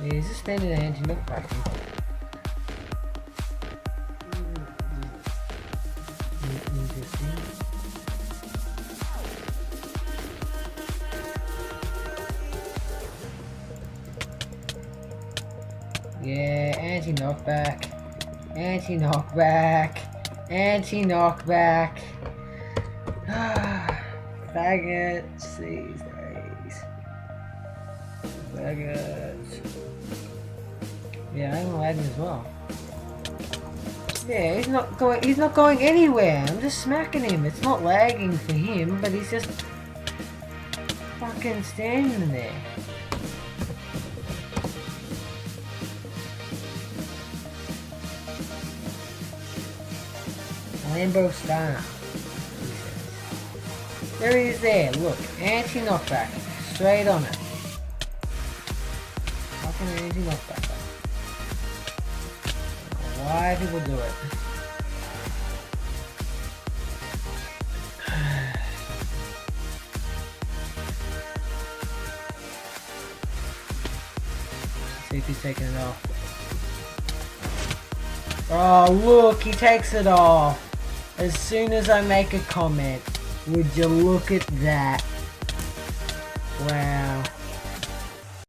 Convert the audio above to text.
Yeah, he's just standing there anti-knockback. Interesting. Yeah, anti-knockback. Anti-knockback. Anti-knockback. Faggots these days. Faggots. Yeah, I'm lagging as well. Yeah, he's not going anywhere. I'm just smacking him. It's not lagging for him, but he's just fucking standing there. Lambo style. There he is there, look. Anti-knockback. Straight on it. Fucking anti-knockback. Why people do it? See if he's taking it off. Oh look, he takes it off. As soon as I make a comment. Would you look at that? Wow.